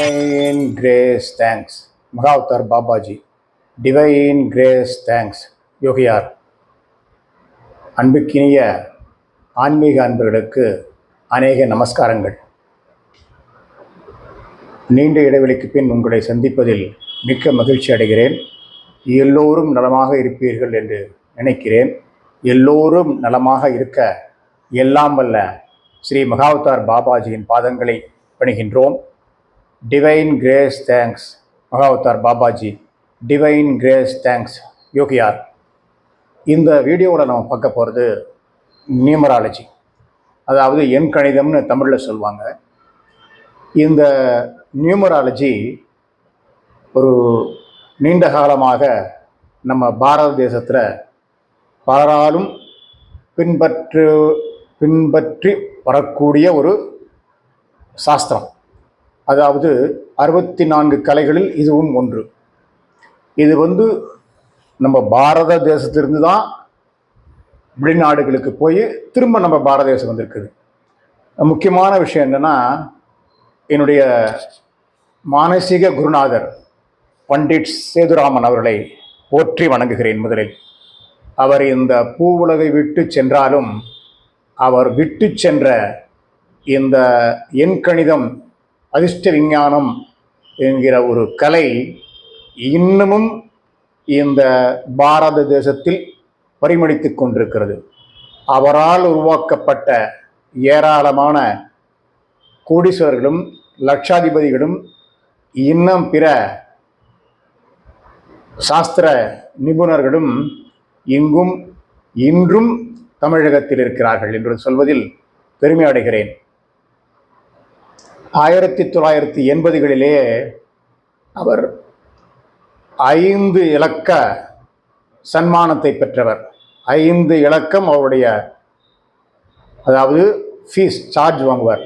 Divine grace thanks Mahavatar Babaji. Divine grace thanks Yogiyar. அன்புக்கினிய ஆன்மீக அன்பர்களுக்கு அநேக நமஸ்காரங்கள். நீண்ட இடைவெளிக்கு பின் உங்களை சந்திப்பதில் மிக்க மகிழ்ச்சி அடைகிறேன். எல்லோரும் நலமாக இருப்பீர்கள் என்று நினைக்கிறேன். எல்லோரும் நலமாக இருக்க எல்லாம் வல்ல ஸ்ரீ மகாவதார் பாபாஜியின் பாதங்களை பணிகின்றோம். Divine grace thanks Mahavatar Babaji. Divine grace thanks Yogiyar. இந்த வீடியோவில் நம்ம பார்க்க போகிறது நியூமராலஜி, அதாவது எண் கணிதம்னு தமிழில் சொல்லுவாங்க. இந்த நியூமராலஜி ஒரு நீண்ட காலமாக நம்ம பாரத தேசத்தில் பலராலும் பின்பற்றி வரக்கூடிய ஒரு சாஸ்திரம். அதாவது 64 கலைகளில் இதுவும் ஒன்று. இது நம்ம பாரத தேசத்திலிருந்து தான் வெளிநாடுகளுக்கு போய் திரும்ப நம்ம பாரத தேசம் வந்திருக்குது. முக்கியமான விஷயம் என்னென்னா, என்னுடைய மானசீக குருநாதர் பண்டிட் சேதுராமன் அவர்களை போற்றி வணங்குகிறேன். முதலில் அவர் இந்த பூ உலகை விட்டு சென்றாலும் அவர் விட்டு சென்ற இந்த எண்கணிதம், அதிர்ஷ்ட விஞ்ஞானம் என்கிற ஒரு கலை இன்னமும் இந்த பாரத தேசத்தில் பரிமளித்து கொண்டிருக்கிறது. அவரால் உருவாக்கப்பட்ட ஏராளமான கோடீஸ்வரர்களும் லட்சாதிபதிகளும் இன்னும் பிற சாஸ்திர நிபுணர்களும் இன்றும் தமிழகத்தில் இருக்கிறார்கள் என்று சொல்வதில் பெருமை அடைகிறேன். 1980களிலே அவர் 5 இலக்க சன்மானத்தை பெற்றவர். 5 இலக்கம் அவருடைய, அதாவது ஃபீஸ் சார்ஜ் வாங்குவார்.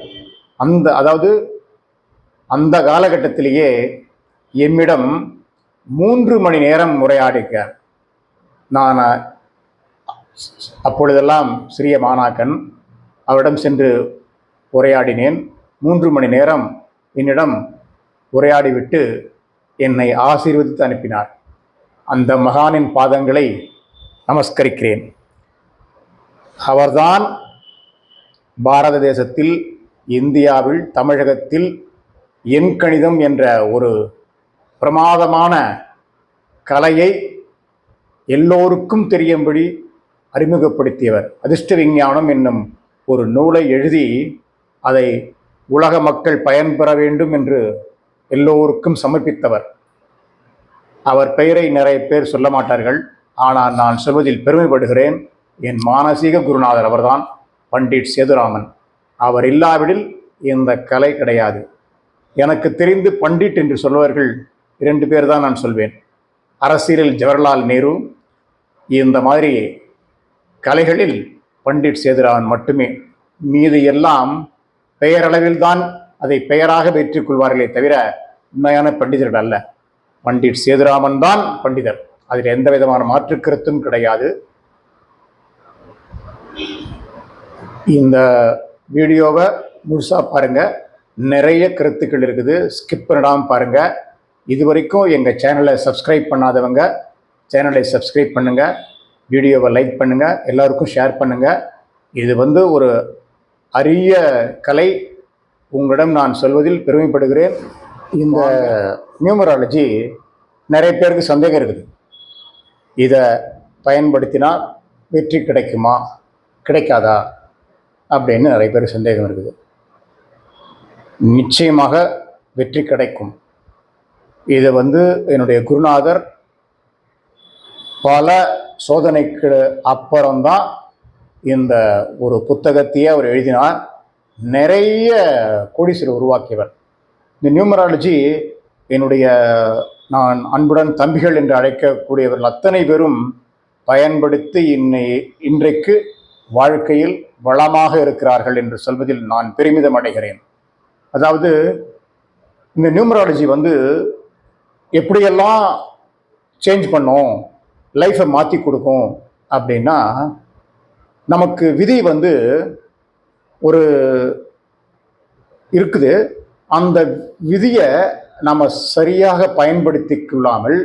அந்த காலகட்டத்திலேயே எம்மிடம் 3 மணி நேரம் உரையாடினார். நான் அப்பொழுதெல்லாம் சிறிய மாணாக்கன். அவரிடம் சென்று உரையாடினேன். 3 மணி நேரம் என்னிடம் உரையாடிவிட்டு என்னை ஆசீர்வதித்து அனுப்பினார். அந்த மகானின் பாதங்களை நமஸ்கரிக்கிறேன். அவர்தான் பாரத தேசத்தில், இந்தியாவில், தமிழகத்தில் எண்கணிதம் என்ற ஒரு பிரமாதமான கலையை எல்லோருக்கும் தெரியும்படி அறிமுகப்படுத்தியவர். அதிர்ஷ்ட விஞ்ஞானம் என்னும் ஒரு நூலை எழுதி அதை உலக மக்கள் பயன்பெற வேண்டும் என்று எல்லோருக்கும் சமர்ப்பித்தவர். அவர் பெயரை நிறைய பேர் சொல்ல மாட்டார்கள், ஆனால் நான் சொல்வதில் பெருமைப்படுகிறேன். என் மானசீக குருநாதர் அவர்தான் பண்டிட் சேதுராமன். அவர் இல்லாவிடில் இந்த கலை கிடையாது. எனக்கு தெரிந்து பண்டிட் என்று சொல்பவர்கள் 2 பேர் தான் நான் சொல்வேன். அரசியலில் ஜவஹர்லால் நேரு, இந்த மாதிரி கலைகளில் பண்டிட் சேதுராமன் மட்டுமே. மீது எல்லாம் பெயரளவில் தான் அதை பெயராக வெற்றிக் கொள்வார்களே தவிர உண்மையான பண்டிதர்கள் அல்ல. பண்டிட் சேதுராமன் தான் பண்டிதர். அதில் எந்த விதமான மாற்று கருத்தும் கிடையாது. இந்த வீடியோவை முழுசாக பாருங்கள். நிறைய கருத்துக்கள் இருக்குது, ஸ்கிப் பண்ணிடாமல் பாருங்கள். இதுவரைக்கும் எங்கள் சேனலை சப்ஸ்கிரைப் பண்ணாதவங்க சேனலை சப்ஸ்கிரைப் பண்ணுங்கள், வீடியோவை லைக் பண்ணுங்கள், எல்லாருக்கும் ஷேர் பண்ணுங்கள். இது ஒரு அரிய கலை. உங்களிடம் நான் சொல்வதில் பெருமைப்படுகிறேன். இந்த நியூமராலஜி நிறைய பேருக்கு சந்தேகம் இருக்குது. இதை பயன்படுத்தினால் வெற்றி கிடைக்குமா, கிடைக்காதா அப்படின்னு நிறைய பேருக்கு சந்தேகம் இருக்குது. நிச்சயமாக வெற்றி கிடைக்கும். இதை என்னுடைய குருநாதர் பல சோதனைக்கு அப்புறம்தான் இந்த ஒரு புத்தகத்தையே அவர் எழுதினார். நிறைய கோடீஸ்வரர் உருவாக்கியவர். இந்த நியூமராலஜி நான் அன்புடன் தம்பிகள் என்று அழைக்கக்கூடியவர்கள் அத்தனை பேரும் பயன்படுத்தி இன்றைக்கு வாழ்க்கையில் வளமாக இருக்கிறார்கள் என்று சொல்வதில் நான் பெருமிதம் அடைகிறேன். அதாவது இந்த நியூமராலஜி எப்படியெல்லாம் சேஞ்ச் பண்ணும், லைஃப்பை மாற்றி கொடுக்கும் அப்படின்னா, நமக்கு விதி ஒரு இருக்குது. அந்த விதியை நம்ம சரியாக பயன்படுத்தி கொள்ளாமல்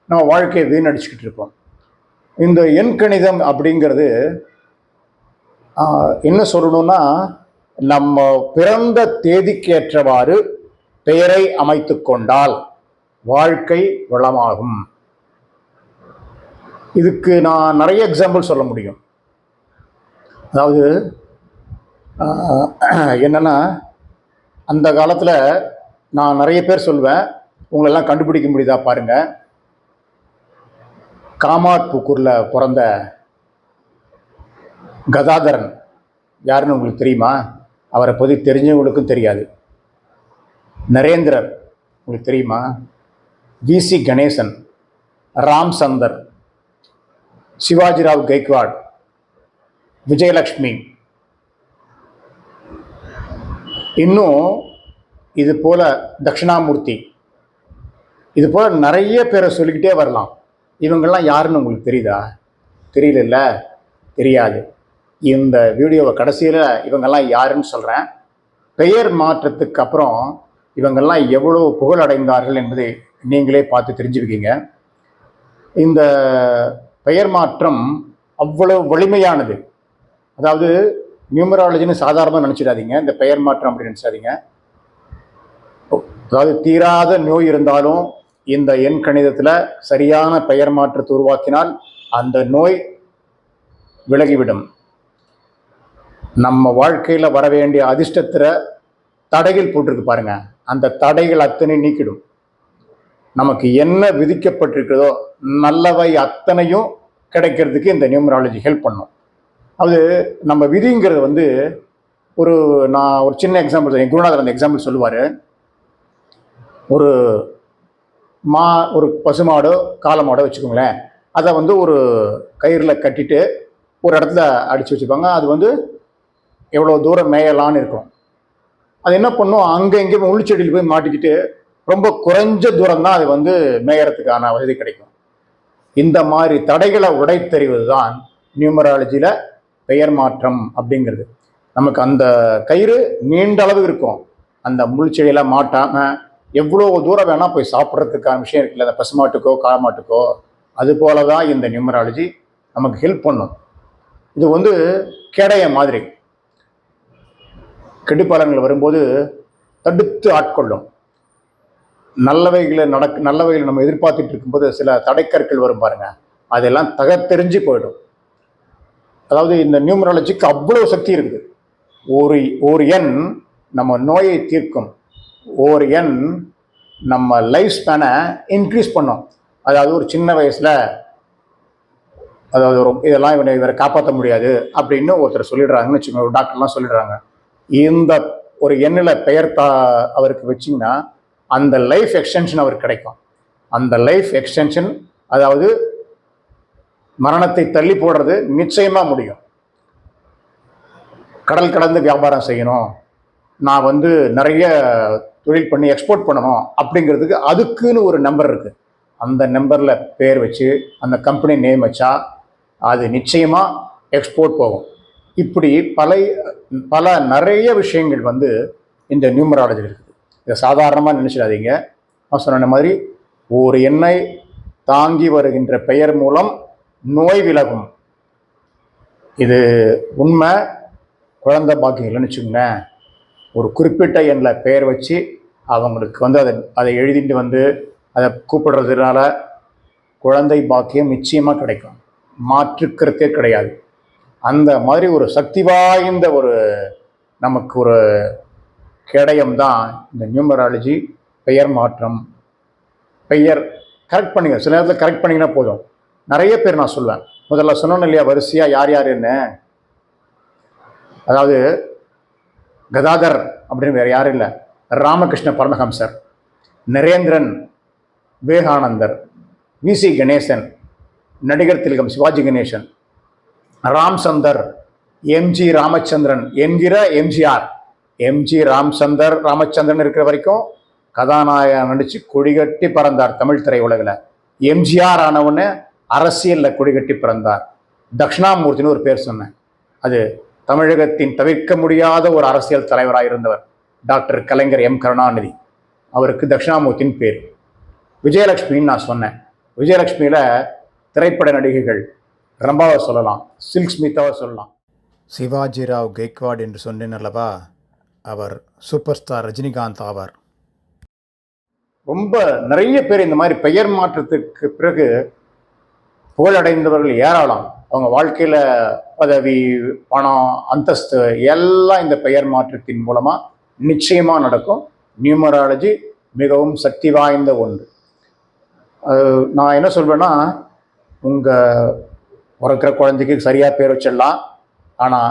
நம்ம வாழ்க்கையை வீணடிச்சுக்கிட்டு இருப்போம். இந்த எண்கணிதம் அப்படிங்கிறது என்ன சொல்லணும்னா, நம்ம பிறந்த தேதிக்கேற்றவாறு பெயரை அமைத்து கொண்டால் வாழ்க்கை வளமாகும். இதுக்கு நான் நிறைய எக்ஸாம்பிள் சொல்ல முடியும். அதாவது என்னன்னா, அந்த காலத்தில் நான் நிறைய பேர் சொல்வேன், உங்களெல்லாம் கண்டுபிடிக்க முடியுதா பாருங்க. காமாட்புக்கூரில் பிறந்த கதாதரன் யாருன்னு உங்களுக்கு தெரியுமா? அவரை பற்றி தெரிஞ்சவங்களுக்கும் தெரியாது. நரேந்திரர் உங்களுக்கு தெரியுமா? விசி கணேசன், ராம் சந்தர், சிவாஜிராவ் கைக்வாட், விஜயலட்சுமி, இன்னும் இது போல தட்சிணாமூர்த்தி, இது போல நிறைய பேரை சொல்லிக்கிட்டே வரலாம். இவங்கெல்லாம் யாருன்னு உங்களுக்கு தெரியுதா? தெரியல, தெரியாது. இந்த வீடியோவை கடைசியில் இவங்கெல்லாம் யாருன்னு சொல்கிறேன். பெயர் மாற்றத்துக்கு அப்புறம் இவங்கெல்லாம் எவ்வளோ புகழ் அடைந்தார்கள் என்பதை நீங்களே பார்த்து தெரிஞ்சுக்கிங்க. இந்த பெயர் மாற்றம் அவ்வளவு வலிமையானது. அதாவது நியூமராலஜின்னு சாதாரணமாக நினச்சிடாதீங்க. இந்த பெயர் மாற்றம் அப்படின்னு நினச்சாதீங்க. அதாவது தீராத நோய் இருந்தாலும் இந்த எண் கணிதத்தில் சரியான பெயர் மாற்றத்தை உருவாக்கினால் அந்த நோய் விலகிவிடும். நம்ம வாழ்க்கையில் வர வேண்டிய அதிர்ஷ்டத்தில் தடைகள் போட்டிருக்கு பாருங்க, அந்த தடைகள் அத்தனை நீக்கிடும். நமக்கு என்ன விதிக்கப்பட்டிருக்கிறதோ நல்லவை அத்தனையும் கிடைக்கிறதுக்கு இந்த நியூமராலஜி ஹெல்ப் பண்ணும். அது நம்ம விதிங்கிறது நான் ஒரு சின்ன எக்ஸாம்பிள், என் குருநாதர் அந்த எக்ஸாம்பிள் சொல்லுவார். ஒரு பசுமாடோ காளமாடோ வச்சுக்கோங்களேன், அதை ஒரு கயிறில் கட்டிட்டு ஒரு இடத்துல அடித்து வச்சுப்பாங்க. அது எவ்வளோ தூரம் மேயலான்னு இருக்கும். அது என்ன பண்ணும், அங்கே எங்கேயும் முள்ளுச்செடியில் போய் மாட்டிக்கிட்டு ரொம்ப குறைஞ்ச தூரம் தான் அது மேயறதுக்கான வசதி கிடைக்கும். இந்த மாதிரி தடைகளை உடைத்தெறிவது தான் நியூமராலஜியில் பெயர் மாற்றம் அப்படிங்கிறது. நமக்கு அந்த கயிறு நீண்ட அளவு இருக்கும், அந்த முள்ளுச்செடியெல்லாம் மாட்டாமல் எவ்வளோ தூரம் வேணால் போய் சாப்பிட்றதுக்கான விஷயம் இருக்குல்ல, அந்த பசுமாட்டுக்கோ காளமாட்டுக்கோ. அது போல தான் இந்த நியூமராலஜி நமக்கு ஹெல்ப் பண்ணும். இது கேடைய மாதிரி கெடுபலன்கள் வரும்போது தடுத்து ஆட்கொள்ளும். நல்லவைகளை நம்ம எதிர்பார்த்துட்டு இருக்கும்போது சில தடைக்கற்கள் வரும் பாருங்க, அதெல்லாம் தகத்தெறிஞ்சு போயிடும். அதாவது இந்த நியூமராலஜிக்கு அவ்வளோ சக்தி இருக்குது. ஒரு எண் நம்ம நோயை தீர்க்கும், ஒரு எண் நம்ம லைஃப் ஸ்பேனை இன்க்ரீஸ் பண்ணும். அதாவது ஒரு சின்ன வயசில் இதெல்லாம் இவரை காப்பாற்ற முடியாது அப்படின்னு ஒருத்தர் சொல்லிடுறாங்கன்னு வச்சுக்கோங்க, ஒரு டாக்டர்லாம் சொல்லிடுறாங்க. இந்த ஒரு எண்ணில் பெயர் அவருக்கு வச்சிங்கன்னா அந்த லைஃப் எக்ஸ்டென்ஷன் அவருக்கு கிடைக்கும். அந்த லைஃப் எக்ஸ்டென்ஷன், அதாவது மரணத்தை தள்ளி போடுறது நிச்சயமாக முடியும். கடல் கடந்து வியாபாரம் செய்யணும், நான் நிறைய தொழில் பண்ணி எக்ஸ்போர்ட் பண்ணணும் அப்படிங்கிறதுக்கு அதுக்குன்னு ஒரு நம்பர் இருக்குது. அந்த நம்பரில் பேர் வச்சு அந்த கம்பெனி நேம் வச்சா அது நிச்சயமாக எக்ஸ்போர்ட் போகும். இப்படி பல நிறைய விஷயங்கள் இந்த நியூமராலஜி இருக்குது. இதை சாதாரணமாக நினச்சிடாதீங்க. நான் சொன்ன மாதிரி ஒரு எண்ணை தாங்கி வருகின்ற பெயர் மூலம் நோய் விலகும். இது உண்மை. குழந்தை பாக்கியம் இல்லைன்னு வச்சுக்கோங்க, ஒரு குறிப்பிட்ட எண்ணில் பெயர் வச்சு அவங்களுக்கு அதை எழுதிட்டு அதை கூப்பிடுறதுனால குழந்தை பாக்கியம் நிச்சயமாக கிடைக்கும், மாற்றுக்கிறதே கிடையாது. அந்த மாதிரி ஒரு சக்தி வாய்ந்த நமக்கு ஒரு கேடயம் தான் இந்த நியூமராலஜி பெயர் மாற்றம். பெயர் கரெக்ட் பண்ணிங்க, சில நேரத்தில் கரெக்ட் பண்ணிங்கன்னா போதும். நிறைய பேர் நான் சொல்லுவேன், முதல்ல சொன்னோன்னு இல்லையா வரிசையாக யார் யார் என்ன, அதாவது கதாதர் அப்படின்னு வேறு யாரும் இல்லை, ராமகிருஷ்ண பரமஹம்சர், நரேந்திரன், விவேகானந்தர், விசி கணேசன், நடிகர் திலகம் சிவாஜி கணேசன், ராம் சந்தர், எம்ஜி ராமச்சந்திரன் என்கிற எம்ஜிஆர். எம்ஜி ராமச்சந்தர் ராமச்சந்திரன் இருக்கிற வரைக்கும் கதாநாயகன் நடித்து கொடிகட்டி பறந்தார் தமிழ் திரையுலகில். எம்ஜிஆர் ஆனவுடனே அரசியலில் கொடிகட்டி பிறந்தார். தட்சிணாமூர்த்தின்னு ஒரு பேர் சொன்னேன், அது தமிழகத்தின் தவிர்க்க முடியாத ஒரு அரசியல் தலைவராக இருந்தவர். டாக்டர் கலைஞர் எம் கருணாநிதி, அவருக்கு தட்சிணாமூர்த்தின்னு பேர். விஜயலட்சுமின்னு நான் சொன்னேன். விஜயலட்சுமியில் திரைப்பட நடிகைகள் ரம்பாவை சொல்லலாம், சில்க் ஸ்மிதாவை சொல்லலாம். சிவாஜிராவ் கெய்க்வாட் என்று சொன்னேன் அல்லவா, அவர் சூப்பர் ஸ்டார் ரஜினிகாந்த் ஆவார். ரொம்ப நிறைய பேர் இந்த மாதிரி பெயர் மாற்றத்துக்கு பிறகு புகழடைந்தவர்கள் ஏராளம். அவங்க வாழ்க்கையில் பதவி, பணம், அந்தஸ்து எல்லாம் இந்த பெயர் மாற்றத்தின் மூலமாக நிச்சயமாக நடக்கும். நியூமராலஜி மிகவும் சக்தி வாய்ந்த ஒன்று. நான் என்ன சொல்வேன்னா, உங்கள் பிறக்கிற குழந்தைக்கு சரியாக பேர் வச்சிடலாம். ஆனால்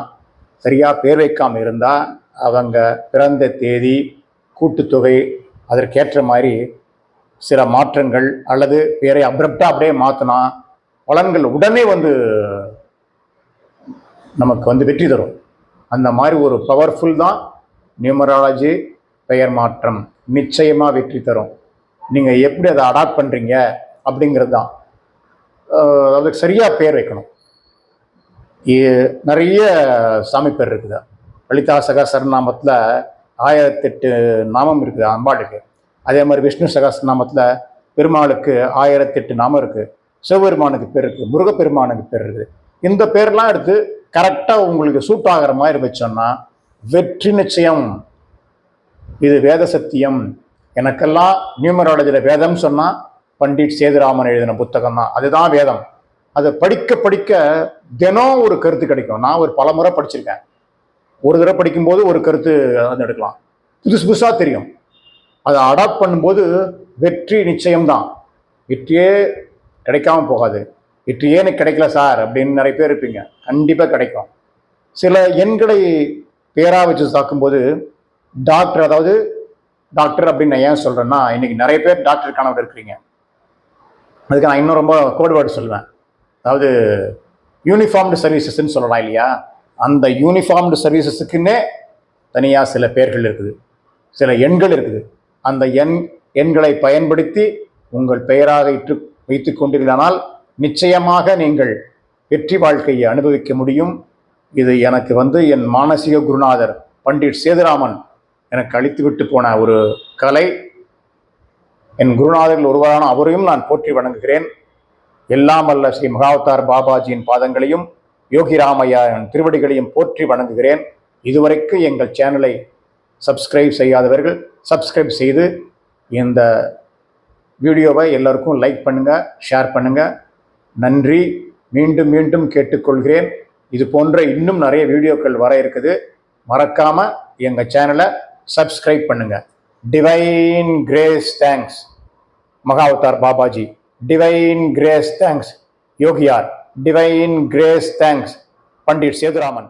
சரியாக பேர் வைக்காமல் இருந்தால் அவங்க பிறந்த தேதி, கூட்டுத்தொகை, அதற்கேற்ற மாதிரி சில மாற்றங்கள் அல்லது பேரை அப்ரப்டாக அப்படியே மாற்றினா பலன்கள் உடனே நமக்கு வெற்றி தரும். அந்த மாதிரி ஒரு பவர்ஃபுல் தான் நியூமராலஜி. பெயர் மாற்றம் நிச்சயமாக வெற்றி தரும். நீங்கள் எப்படி அதை அடாப்ட் பண்ணுறீங்க அப்படிங்கிறது தான். அதுக்கு சரியாக பேர் வைக்கணும். நிறைய சாமி பேர் இருக்குது. லலிதா சகஸ்ரநாமத்தில் 1008 நாமம் இருக்குது அம்பாளுக்கு. அதே மாதிரி விஷ்ணு சகஸ்ரநாமத்தில் பெருமாளுக்கு 1008 நாமம் இருக்குது. சிவபெருமானுக்கு பேர் இருக்குது, முருகப்பெருமானுக்கு பேர் இருக்குது. இந்த பேர்லாம் எடுத்து கரெக்டாக உங்களுக்கு சூட் ஆகிற மாதிரி வச்சோன்னா வெற்றி நிச்சயம். இது வேத சத்தியம். எனக்கெல்லாம் நியூமராலஜியில் வேதம் சொன்னால் பண்டிட் சேதுராமன் எழுதின புத்தகம் தான், அதுதான் வேதம். அதை படிக்க படிக்க தினம் ஒரு கருத்து கிடைக்கும். நான் ஒரு பல முறை படிச்சிருக்கேன். ஒரு தடவை படிக்கும்போது ஒரு கருத்து எடுக்கலாம், புதுசு புதுசாக தெரியும். அதை அடாப்ட் பண்ணும்போது வெற்றி நிச்சயம்தான். வெற்றியே கிடைக்காம போகாது. வெற்றியே எனக்கு கிடைக்கல சார் அப்படின்னு நிறைய பேர் இருப்பீங்க, கண்டிப்பாக கிடைக்கும். சில எண்களை பேராக வச்சு தாக்கும்போது டாக்டர், அதாவது டாக்டர் அப்படின்னு நான் ஏன் சொல்கிறேன்னா, இன்னைக்கு நிறைய பேர் டாக்டர் கனவு இருக்கிறீங்க. அதுக்கு நான் இன்னும் ரொம்ப கோட் வேர்டு சொல்லுவேன். அதாவது யூனிஃபார்ம்டு சர்வீசஸ்ன்னு சொல்லலாம் இல்லையா, அந்த யூனிஃபார்ம்டு சர்வீசஸுக்குன்னே தனியாக சில பேர்கள் இருக்குது, சில எண்கள் இருக்குது. அந்த எண்களை பயன்படுத்தி உங்கள் பெயராக வைத்து கொண்டீர்களானால் நிச்சயமாக நீங்கள் வெற்றி வாழ்க்கையை அனுபவிக்க முடியும். இது எனக்கு என் மானசீக குருநாதர் பண்டிட் சேதுராமன் எனக்கு அளித்து விட்டு போன ஒரு கலை. என் குருநாதர்கள் ஒருவரான அவரையும் நான் போற்றி வணங்குகிறேன். எல்லாம் அல்ல ஸ்ரீ மகாவதார் பாபாஜியின் பாதங்களையும் யோகி ராமையா திருவடிகளையும் போற்றி வணங்குகிறேன். இதுவரைக்கும் எங்கள் சேனலை சப்ஸ்கிரைப் செய்யாதவர்கள் சப்ஸ்கிரைப் செய்து இந்த வீடியோவை எல்லோருக்கும் லைக் பண்ணுங்கள், ஷேர் பண்ணுங்கள். நன்றி. மீண்டும் மீண்டும் கேட்டுக்கொள்கிறேன், இது போன்ற இன்னும் நிறைய வீடியோக்கள் வர இருக்குது. மறக்காமல் எங்கள் சேனலை சப்ஸ்கிரைப் பண்ணுங்கள். Divine grace thanks Mahavatar Babaji. Divine grace thanks Yogiyar. Divine grace thanks Pandit Sethuraman.